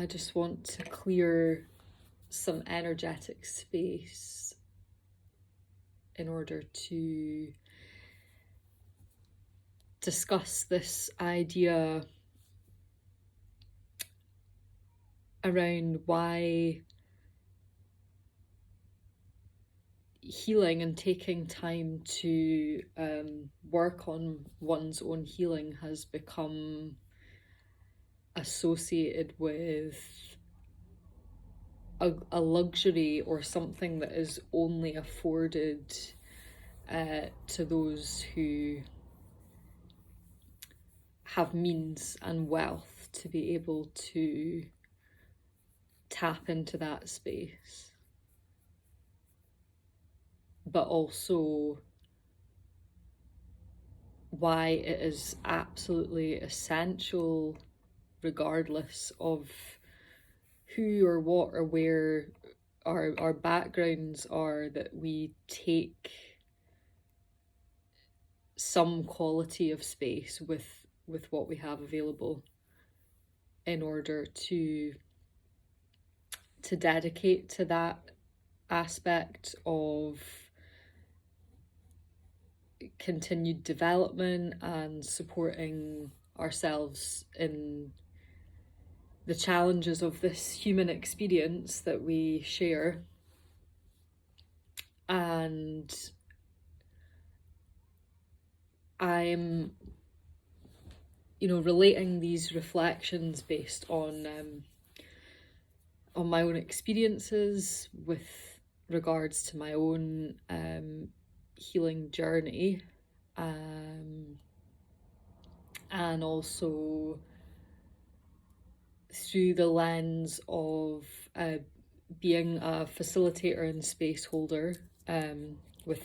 I just want to clear some energetic space in order to discuss this idea around why healing and taking time to work on one's own healing has become associated with a luxury or something that is only afforded to those who have means and wealth to be able to tap into that space, but also why it is absolutely essential, regardless of who or what or where our backgrounds are, that we take some quality of space with what we have available in order to dedicate to that aspect of continued development and supporting ourselves in the challenges of this human experience that we share. And I'm, relating these reflections based on my own experiences with regards to my own healing journey, and also through the lens of being a facilitator and space holder with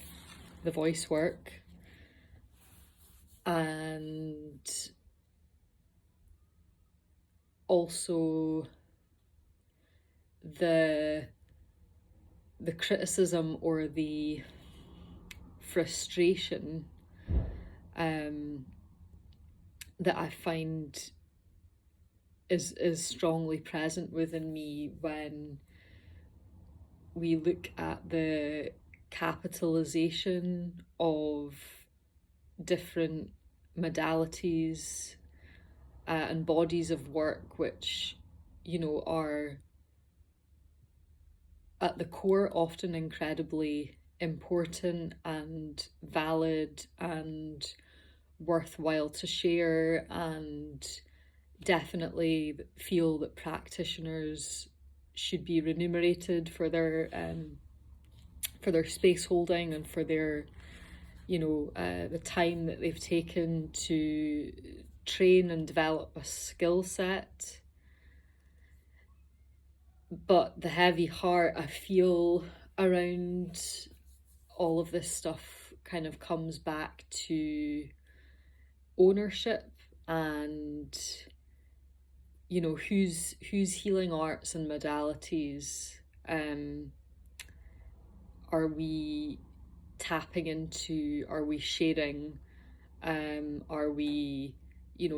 the Voicework, and also the criticism or the frustration that I find is strongly present within me when we look at the capitalization of different modalities and bodies of work, which, are at the core often incredibly important and valid and worthwhile to share, and definitely feel that practitioners should be remunerated for their space holding and for their the time that they've taken to train and develop a skill set. But the heavy heart I feel around all of this stuff kind of comes back to ownership and whose healing arts and modalities are we tapping into, are we sharing, are we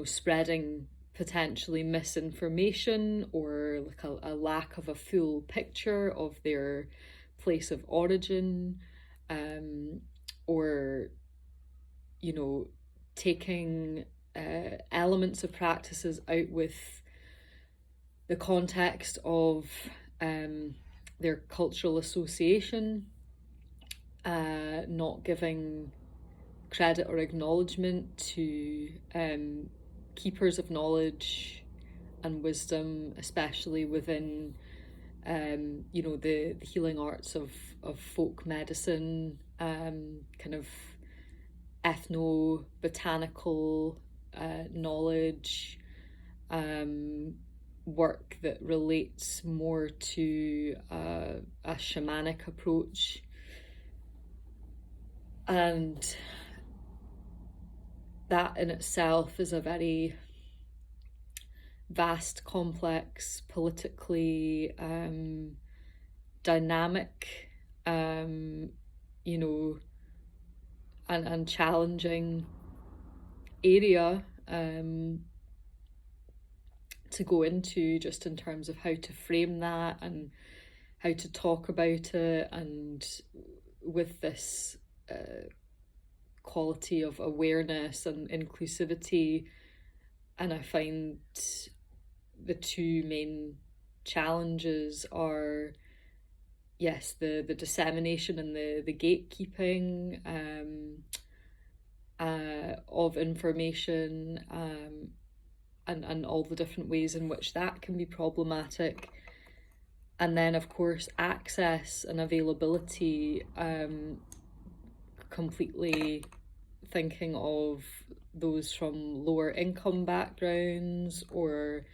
spreading potentially misinformation or like a lack of a full picture of their place of origin, or taking elements of practices out with the context of their cultural association, not giving credit or acknowledgement to keepers of knowledge and wisdom, especially within the healing arts of folk medicine, kind of ethnobotanical knowledge, work that relates more to a shamanic approach. And that in itself is a very vast, complex, politically dynamic, and challenging area to go into, just in terms of how to frame that and how to talk about it, and with this quality of awareness and inclusivity. And I find the two main challenges are, yes, the dissemination and the gatekeeping of information, and all the different ways in which that can be problematic. And then, of course, access and availability, completely thinking of those from lower income backgrounds, or,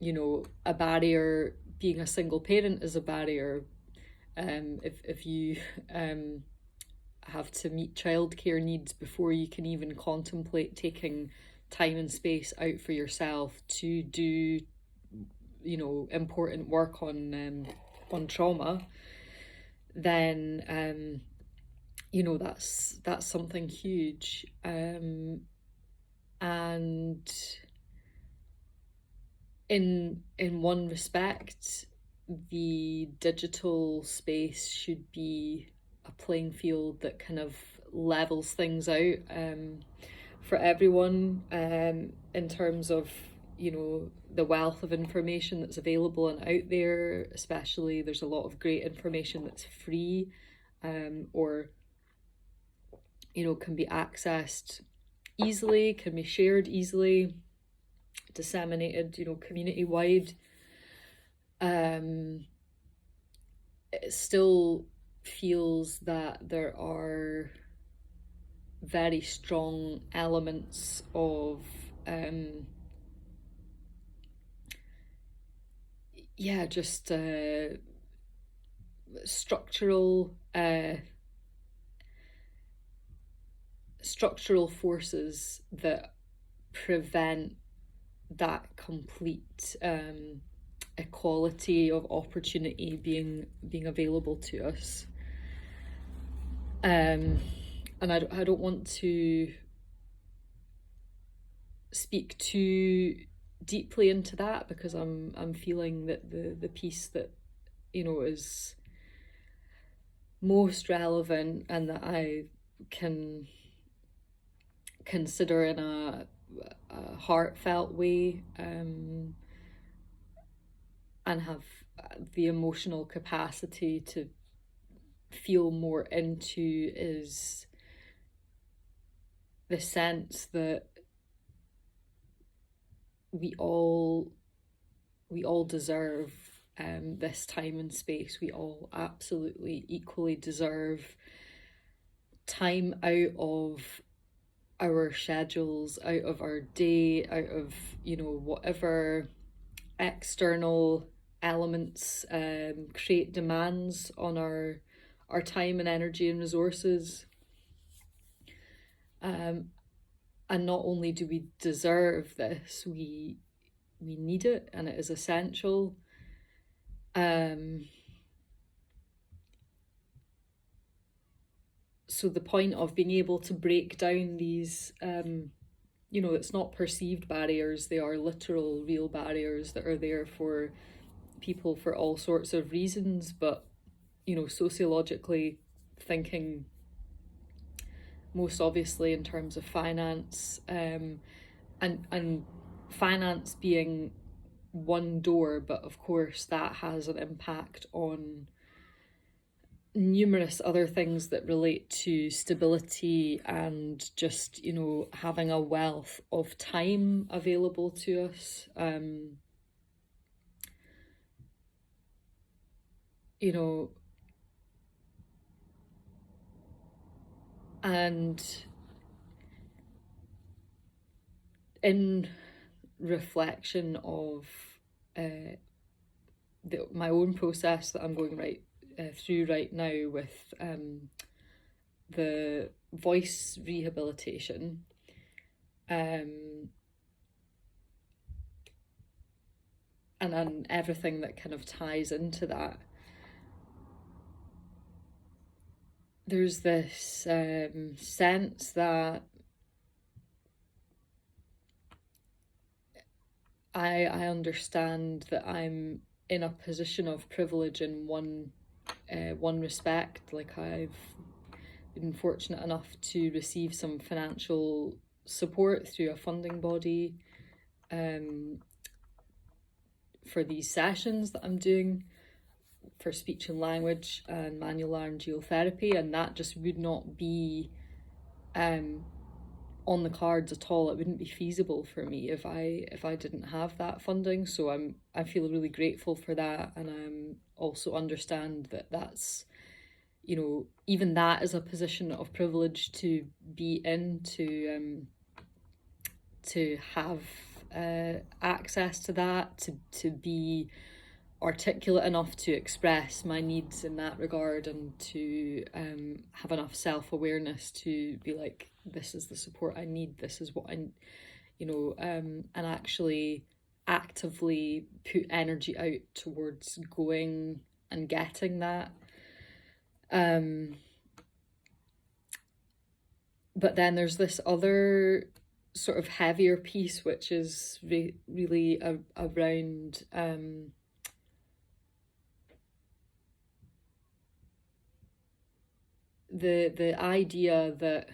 a barrier. Being a single parent is a barrier. If you have to meet childcare needs before you can even contemplate taking time and space out for yourself to do, important work on trauma, then that's something huge. And in one respect, the digital space should be a playing field that kind of levels things out, for everyone, in terms of, the wealth of information that's available and out there. Especially, there's a lot of great information that's free, or can be accessed easily, can be shared easily, disseminated, community wide. It still feels that there are very strong elements of just structural forces that prevent that complete equality of opportunity being available to us. And I don't want to speak too deeply into that, because I'm feeling that the piece that is most relevant and that I can consider in a heartfelt way, and have the emotional capacity to feel more into, is the sense that we all deserve this time and space. We all absolutely equally deserve time out of our schedules, out of our day, out of whatever external elements create demands on our time and energy and resources. And not only do we deserve this, we need it, and it is essential. So the point of being able to break down these, it's not perceived barriers, they are literal, real barriers that are there for people for all sorts of reasons, but, sociologically thinking, most obviously in terms of finance, and finance being one door, but of course that has an impact on numerous other things that relate to stability and just, having a wealth of time available to us. And in reflection of my own process that I'm going through right now with the voice rehabilitation, and everything that kind of ties into that, there's this sense that I understand that I'm in a position of privilege in one respect. Like, I've been fortunate enough to receive some financial support through a funding body um, for these sessions that I'm doing for speech and language and manual laryngeal therapy, and that just would not be on the cards at all. It wouldn't be feasible for me if I didn't have that funding. So I feel really grateful for that, and also understand that that's, even that is a position of privilege to be in, to have access to that, to be articulate enough to express my needs in that regard, and to have enough self-awareness to be like, this is the support I need, this is what and actually actively put energy out towards going and getting that. But then there's this other sort of heavier piece, which is really around the idea that,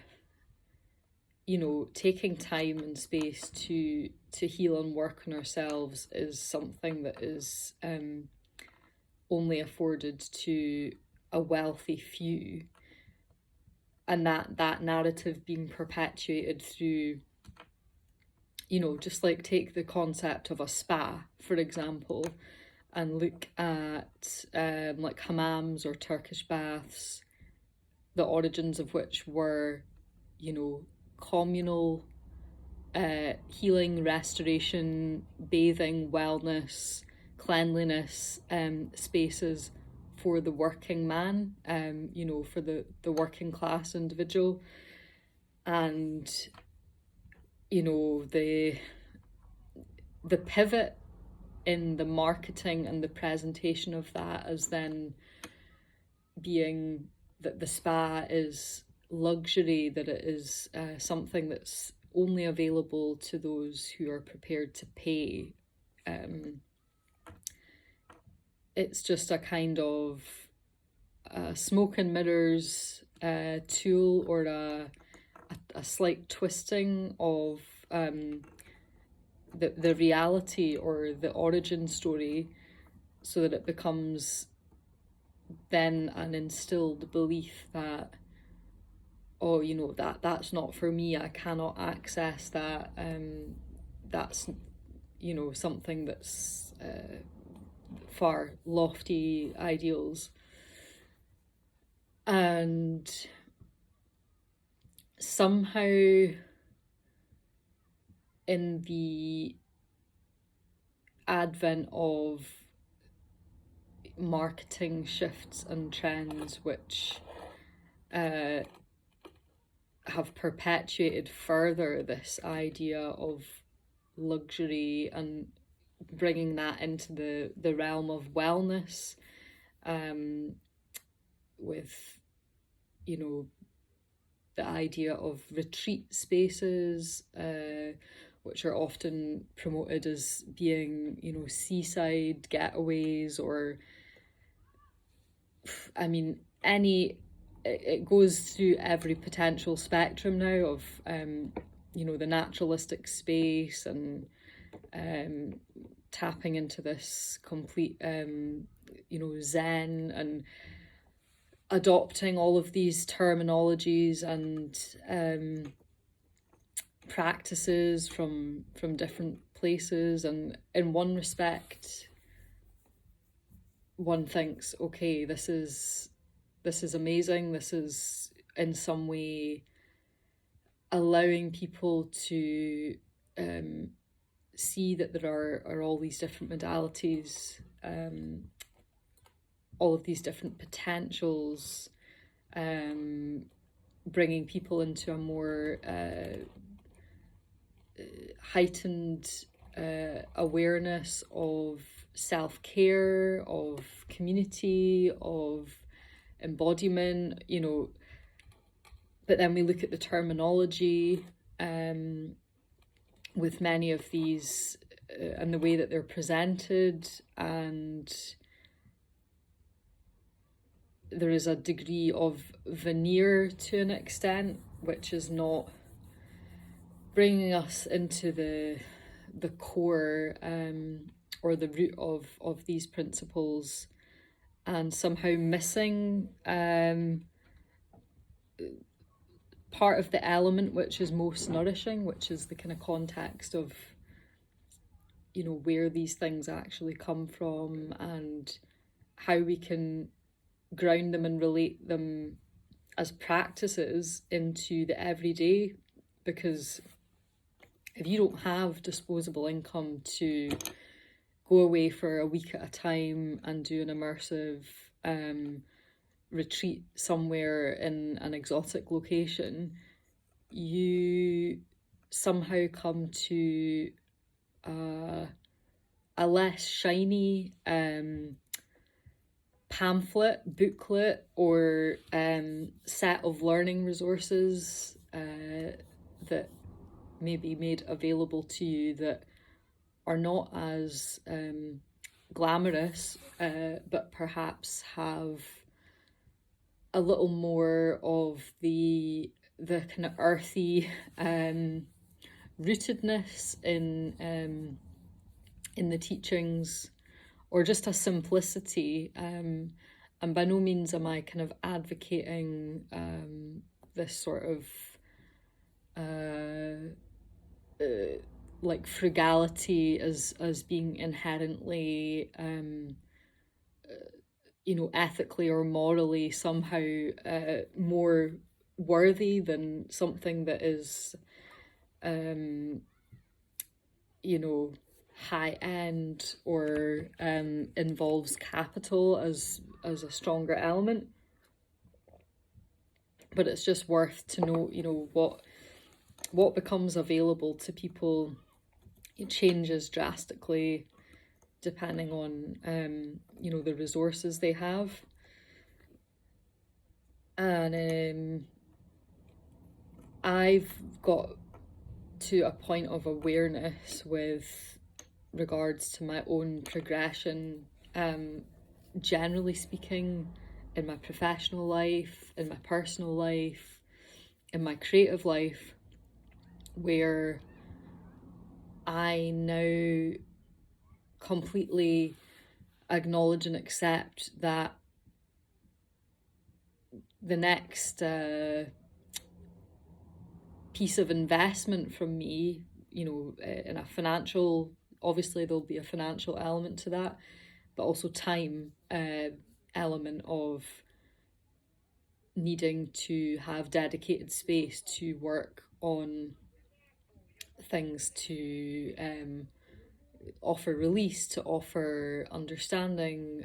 taking time and space to heal and work on ourselves is something that is only afforded to a wealthy few, and that narrative being perpetuated through, just like, take the concept of a spa, for example, and look at like hammams or Turkish baths, the origins of which were, communal healing, restoration, bathing, wellness, cleanliness spaces for the working man, for the working class individual. And, the pivot in the marketing and the presentation of that as then being that the spa is luxury, that it is something that's only available to those who are prepared to pay. It's just a kind of smoke and mirrors tool, or a slight twisting of the reality or the origin story, so that it becomes then an instilled belief that, oh, that's not for me, I cannot access that, that's, something that's far lofty ideals. And somehow in the advent of marketing shifts and trends, which have perpetuated further this idea of luxury and bringing that into the realm of wellness, with, the idea of retreat spaces, which are often promoted as being, seaside getaways, or, I mean, it goes through every potential spectrum now of, the naturalistic space, and tapping into this complete, Zen, and adopting all of these terminologies and practices from different places. And in one respect, one thinks, okay, this is amazing. This is in some way allowing people to see that there are all these different modalities, all of these different potentials, bringing people into a more heightened awareness of self-care, of community, of embodiment, but then we look at the terminology with many of these and the way that they're presented, and there is a degree of veneer to an extent, which is not bringing us into the core, or the root of these principles, and somehow missing part of the element which is most nourishing, which is the kind of context of, you know, where these things actually come from and how we can ground them and relate them as practices into the everyday. Because if you don't have disposable income to go away for a week at a time and do an immersive retreat somewhere in an exotic location, you somehow come to a less shiny pamphlet, booklet, or set of learning resources that may be made available to you that are not as glamorous, but perhaps have a little more of the kind of earthy rootedness in the teachings, or just a simplicity. And by no means am I kind of advocating this sort of like frugality as being inherently you know, ethically or morally somehow more worthy than something that is you know, high end, or involves capital as a stronger element. But it's just worth to know, you know, what becomes available to people. It changes drastically depending on you know, the resources they have. And I've got to a point of awareness with regards to my own progression, generally speaking, in my professional life, in my personal life, in my creative life, where I now completely acknowledge and accept that the next piece of investment from me, you know, in a financial, obviously there'll be a financial element to that, but also time element of needing to have dedicated space to work on things, to offer release, to offer understanding,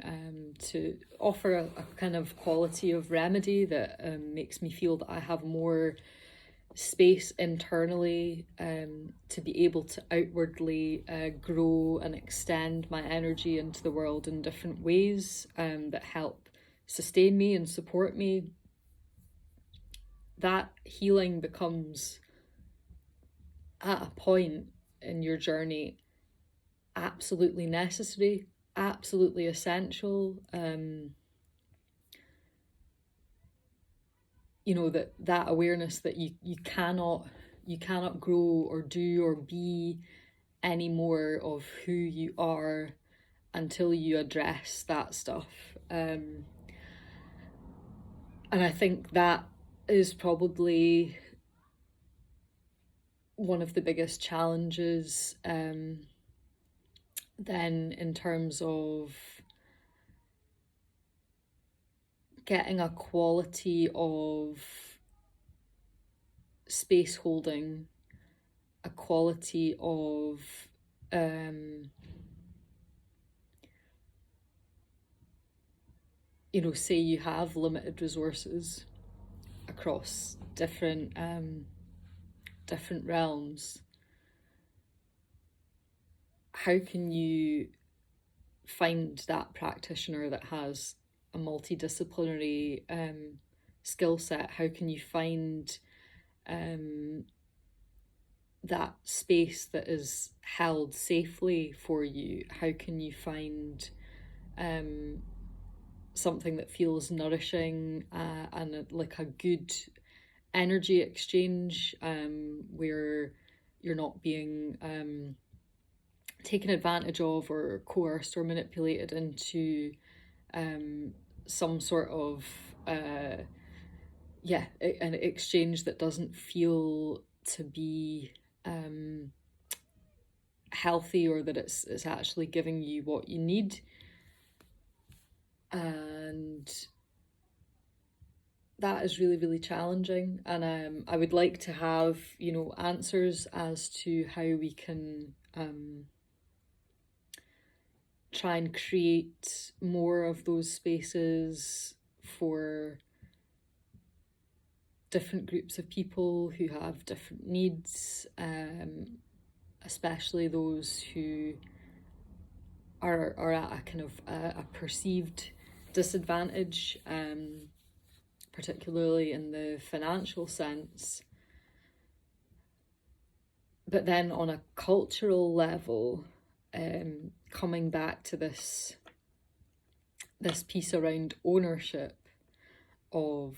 to offer a kind of quality of remedy that makes me feel that I have more space internally to be able to outwardly grow and extend my energy into the world in different ways that help sustain me and support me. That healing becomes, at a point in your journey, absolutely necessary, absolutely essential. You know, that awareness that you cannot grow or do or be any more of who you are until you address that stuff. And I think that is probably one of the biggest challenges then, in terms of getting a quality of space holding, a quality of you know, say you have limited resources across different realms. How can you find that practitioner that has a multidisciplinary skill set? How can you find that space that is held safely for you? How can you find something that feels nourishing and like a good energy exchange, where you're not being taken advantage of or coerced or manipulated into some sort of an exchange that doesn't feel to be healthy, or that it's actually giving you what you need. And that is really, really challenging. And I would like to have, answers as to how we can try and create more of those spaces for different groups of people who have different needs, especially those who are at a kind of a perceived disadvantage, particularly in the financial sense. But then on a cultural level, coming back to this piece around ownership of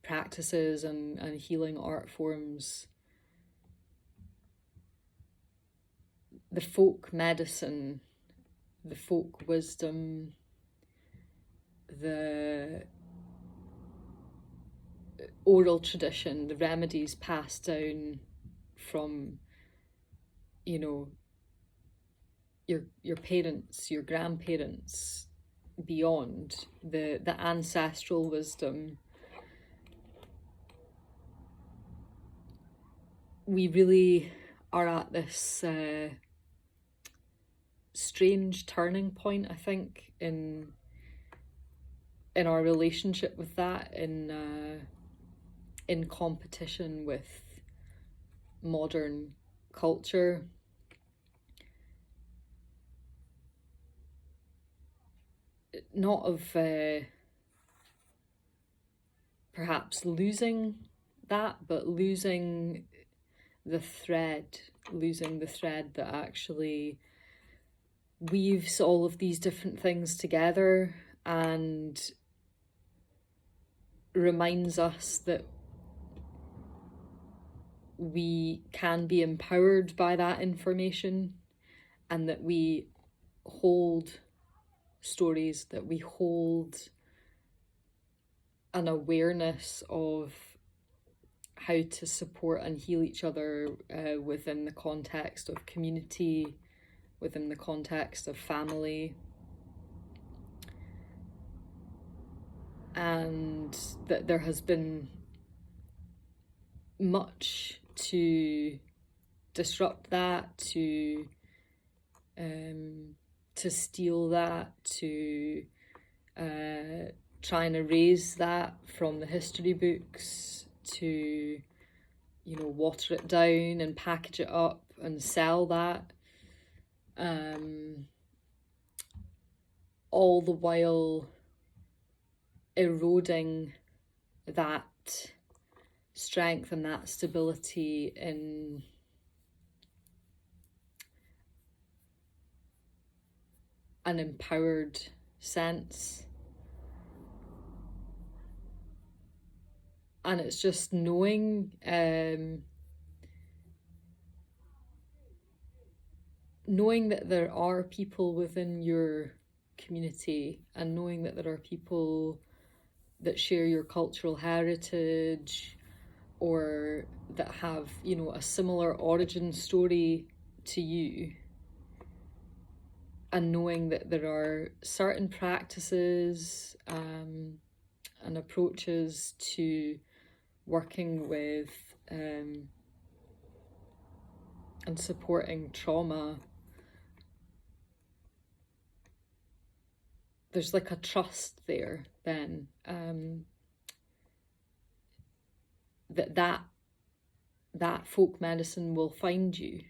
practices and healing art forms, the folk medicine, the folk wisdom, the oral tradition, the remedies passed down from, your parents, your grandparents, beyond, the ancestral wisdom. We really are at this strange turning point, I think, in our relationship with that, in competition with modern culture. Not of perhaps losing that, but losing the thread that actually weaves all of these different things together and reminds us that we can be empowered by that information, and that we hold stories, that we hold an awareness of how to support and heal each other within the context of community, within the context of family. And that there has been much to disrupt that, to steal that, to try and erase that from the history books, to water it down and package it up and sell that, all the while eroding that strength and that stability in an empowered sense. And it's just knowing that there are people within your community, and knowing that there are people that share your cultural heritage, or that have, a similar origin story to you, and knowing that there are certain practices and approaches to working with and supporting trauma. There's like a trust there then, that folk medicine will find you,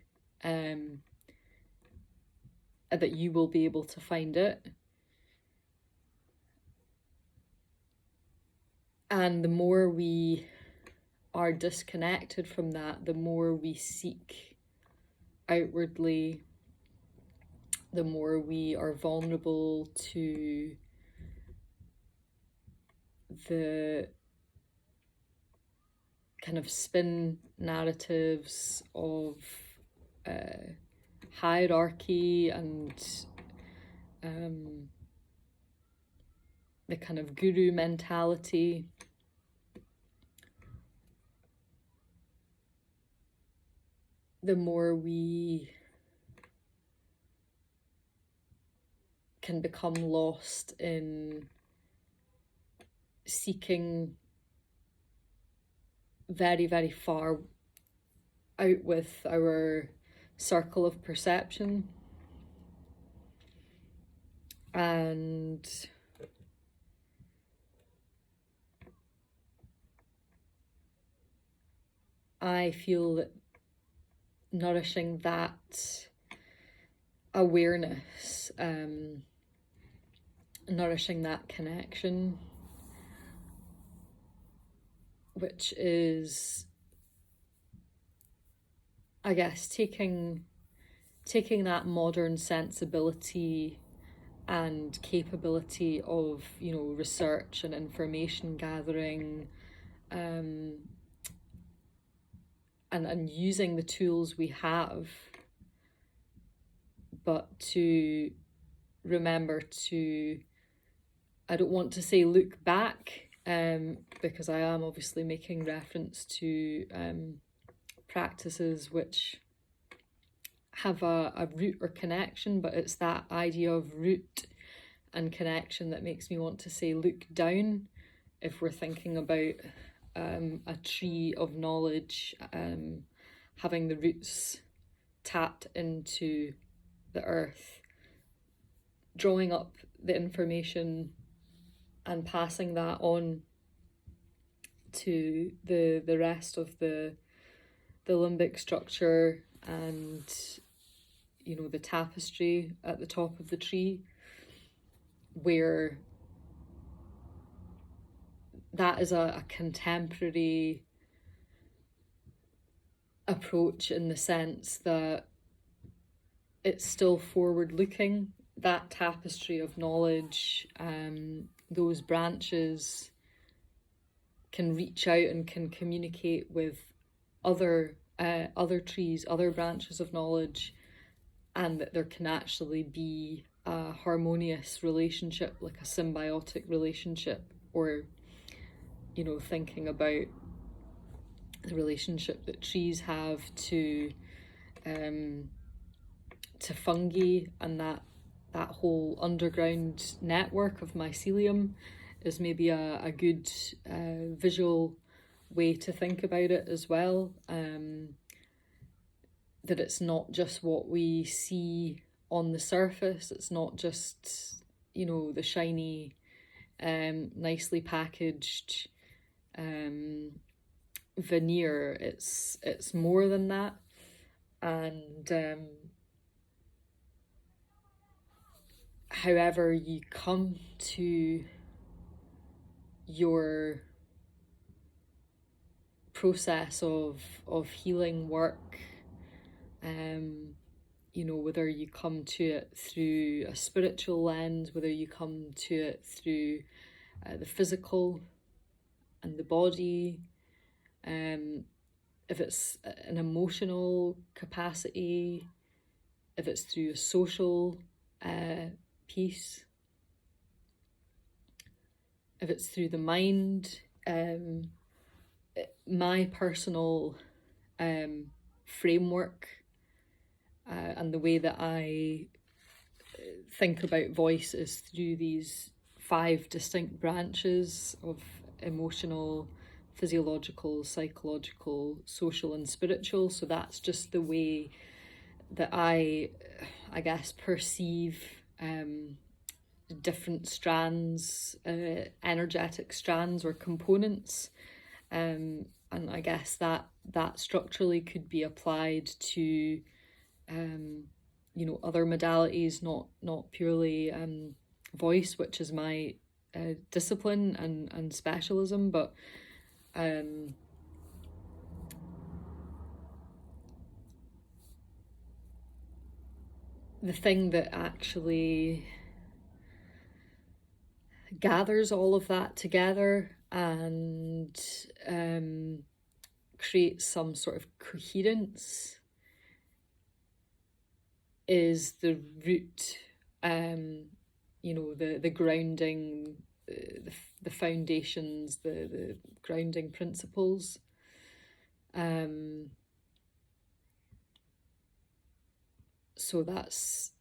that you will be able to find it. And the more we are disconnected from that, the more we seek outwardly, the more we are vulnerable to the kind of spin narratives of hierarchy and the kind of guru mentality. The more we can become lost in seeking very, very far out with our circle of perception. And I feel that nourishing that awareness, nourishing that connection, which is, I guess, taking that modern sensibility and capability of, you know, research and information gathering, and using the tools we have, but to remember to, I don't want to say look back, because I am obviously making reference to practices which have a root or connection, but it's that idea of root and connection that makes me want to say look down. If we're thinking about a tree of knowledge, having the roots tapped into the earth, drawing up the information and passing that on to the rest of the limbic structure and, you know, the tapestry at the top of the tree, where that is a contemporary approach in the sense that it's still forward looking. That tapestry of knowledge, those branches can reach out and can communicate with other trees, other branches of knowledge, and that there can actually be a harmonious relationship, like a symbiotic relationship, or, you know, thinking about the relationship that trees have to fungi, and that whole underground network of mycelium is maybe a good visual way to think about it as well. That it's not just what we see on the surface, it's not just, you know, the shiny, nicely packaged veneer. It's more than that. And however you come to your process of healing work, you know, whether you come to it through a spiritual lens, whether you come to it through the physical and the body, if it's an emotional capacity, if it's through a social piece, if it's through the mind, my personal framework and the way that I think about voice is through these 5 distinct branches of emotional, physiological, psychological, social, and spiritual. So that's just the way that I guess, perceive different strands, energetic strands or components. And I guess that structurally could be applied to, you know, other modalities, not purely voice, which is my discipline and specialism, but the thing that actually gathers all of that together and creates some sort of coherence is the root, the grounding, the foundations, the grounding principles. So that's,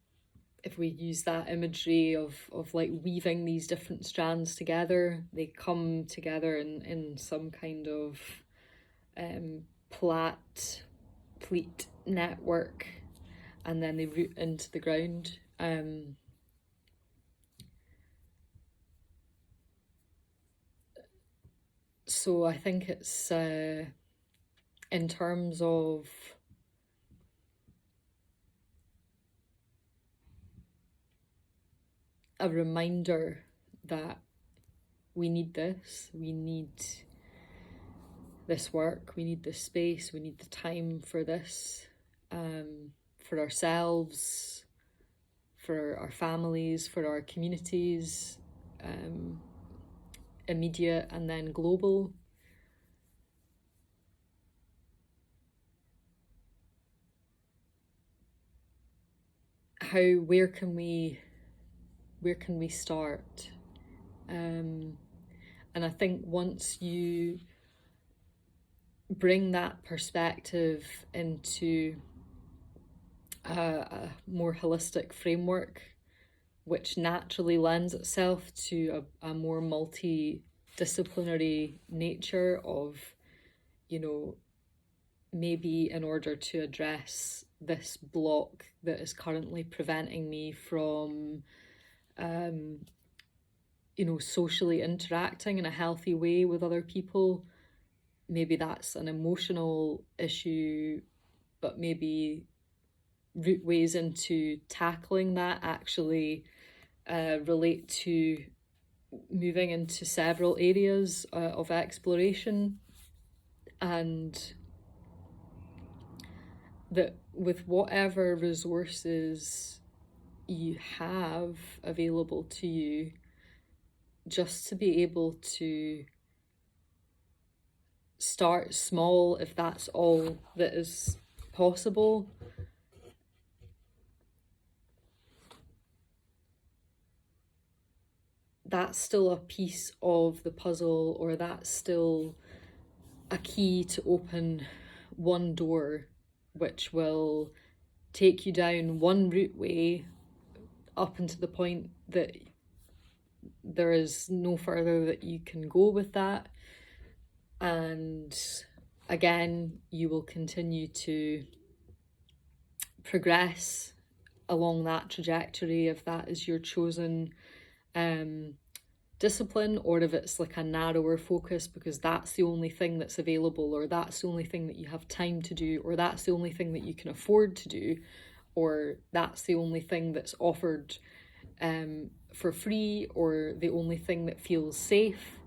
if we use that imagery of like weaving these different strands together, they come together in some kind of pleat network, and then they root into the ground. So I think it's in terms of a reminder that we need this, we need this work, we need this space, we need the time for this, for ourselves, for our families, for our communities, immediate and then global. Where can we start? And I think once you bring that perspective into a more holistic framework, which naturally lends itself to a more multidisciplinary nature of, maybe in order to address this block that is currently preventing me from socially interacting in a healthy way with other people. Maybe that's an emotional issue, but maybe root ways into tackling that actually relate to moving into several areas of exploration, and that with whatever resources you have available to you, just to be able to start small, if that's all that is possible. That's still a piece of the puzzle, or that's still a key to open one door, which will take you down one route way up until the point that there is no further that you can go with that. And again, you will continue to progress along that trajectory if that is your chosen discipline, or if it's like a narrower focus because that's the only thing that's available, or that's the only thing that you have time to do, or that's the only thing that you can afford to do, or that's the only thing that's offered for free, or the only thing that feels safe.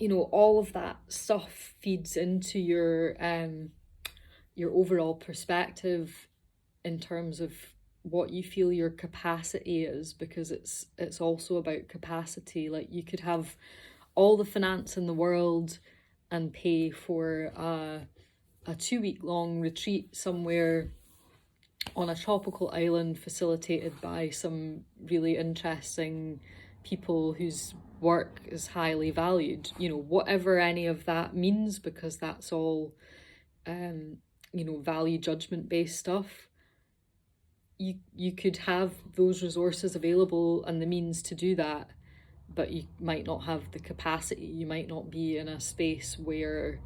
All of that stuff feeds into your overall perspective in terms of what you feel your capacity is, because it's also about capacity. Like, you could have all the finance in the world and pay for a 2-week long retreat somewhere on a tropical island facilitated by some really interesting people whose work is highly valued, whatever any of that means, because that's all value judgment based stuff. You could have those resources available and the means to do that, but you might not have the capacity. You might not be in a space where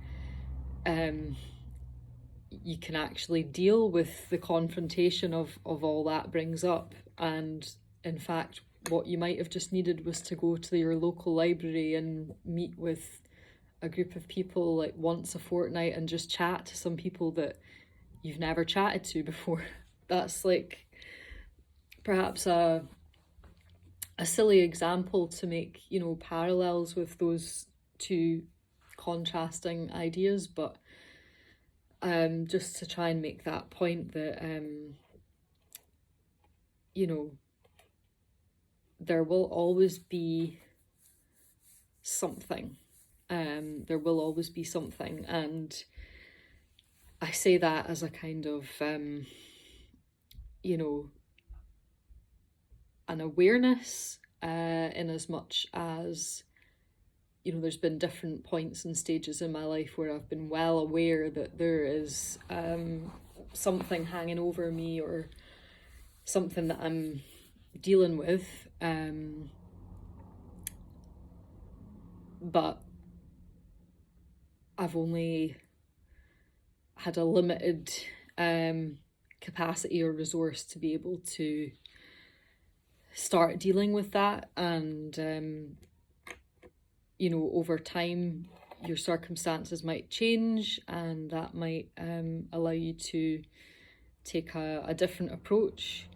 you can actually deal with the confrontation of all that brings up. And in fact, what you might have just needed was to go to your local library and meet with a group of people like once a fortnight and just chat to some people that you've never chatted to before. That's like perhaps a silly example to make, parallels with those two contrasting ideas, but just to try and make that point that you know, there will always be something. There will always be something. And I say that as a kind of, you know, an awareness, in as much as, you know, there's been different points and stages in my life where I've been well aware that there is something hanging over me, or something that I'm dealing with. But I've only had a limited capacity or resource to be able to start dealing with that. And you know, over time your circumstances might change, and that might allow you to take a different approach.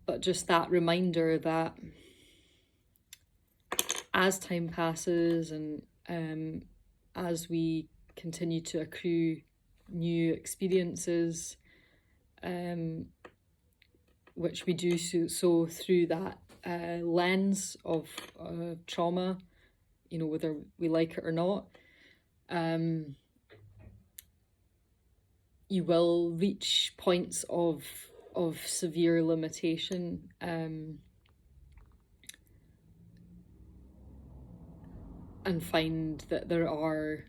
But just that reminder that as time passes, and as we continue to accrue new experiences, which we do so through that lens of trauma, you know, whether we like it or not, you will reach points of severe limitation, and find that there are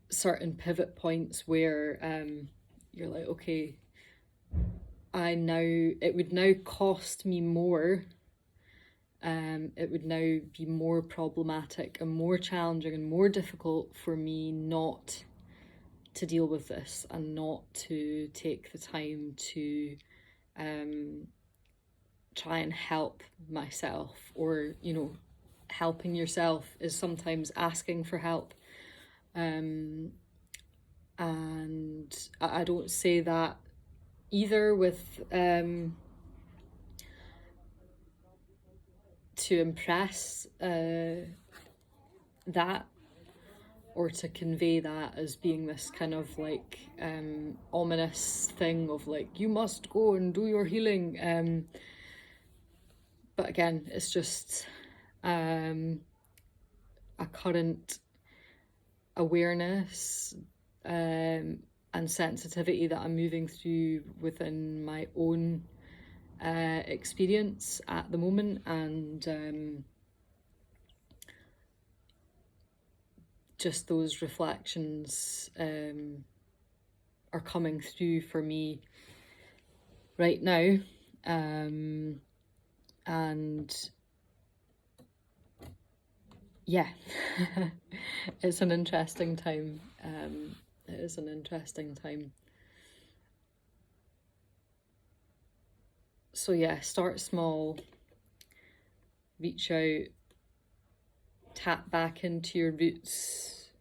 certain pivot points where you're like, okay, it would now cost me more. It would now be more problematic and more challenging and more difficult for me not to deal with this, and not to take the time to try and help myself. Or, you know, helping yourself is sometimes asking for help. And I don't say that either with to impress that, or to convey that as being this kind of like ominous thing of like, you must go and do your healing. But again, it's just a current awareness and sensitivity that I'm moving through within my own experience at the moment. And just those reflections are coming through for me right now. And yeah, it's an interesting time. It is an interesting time. So yeah, start small, reach out, tap back into your roots,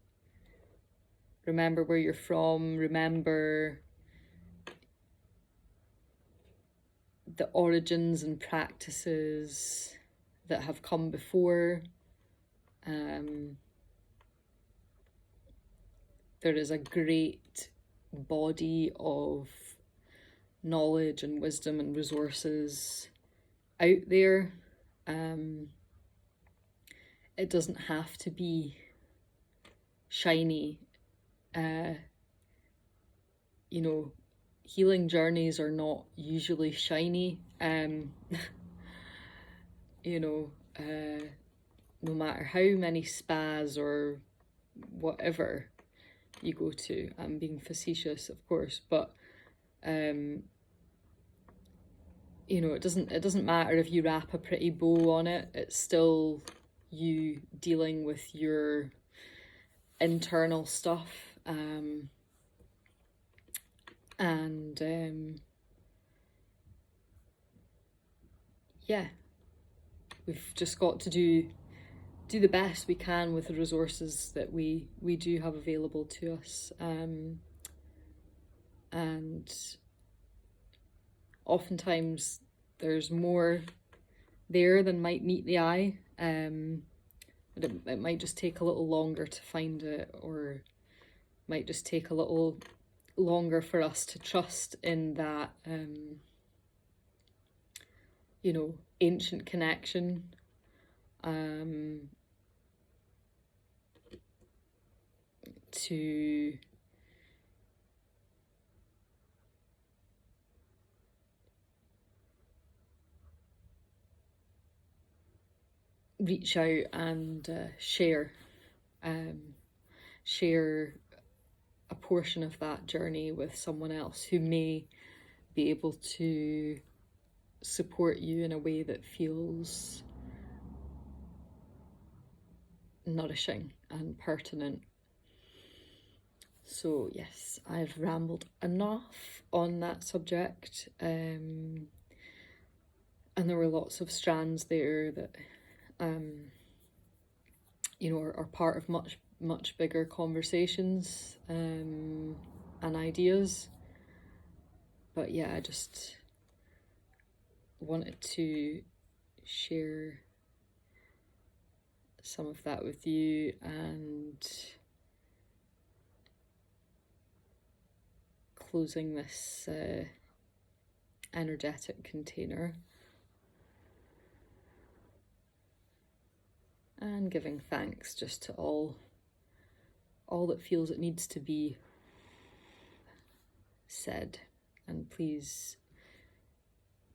remember where you're from, remember the origins and practices that have come before. There is a great body of knowledge and wisdom and resources out there. It doesn't have to be shiny. You know, healing journeys are not usually shiny. You know, no matter how many spas or whatever you go to, I'm being facetious, of course, but you know, it doesn't matter if you wrap a pretty bow on it. It's still you dealing with your internal stuff. Yeah, we've just got to do the best we can with the resources that we do have available to us. And oftentimes there's more there than might meet the eye. But it might just take a little longer to find it, or might just take a little longer for us to trust in that, ancient connection. To reach out and share a portion of that journey with someone else who may be able to support you in a way that feels nourishing and pertinent. So yes, I've rambled enough on that subject, and there were lots of strands there that are part of much bigger conversations and ideas. But yeah, I just wanted to share some of that with you, and closing this energetic container and giving thanks just to all that feels it needs to be said. And please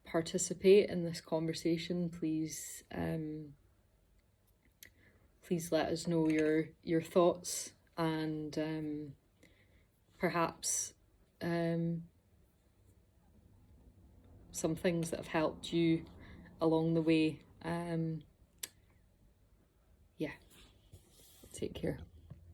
participate in this conversation. Please let us know your thoughts, and perhaps some things that have helped you along the way. Yeah, take care.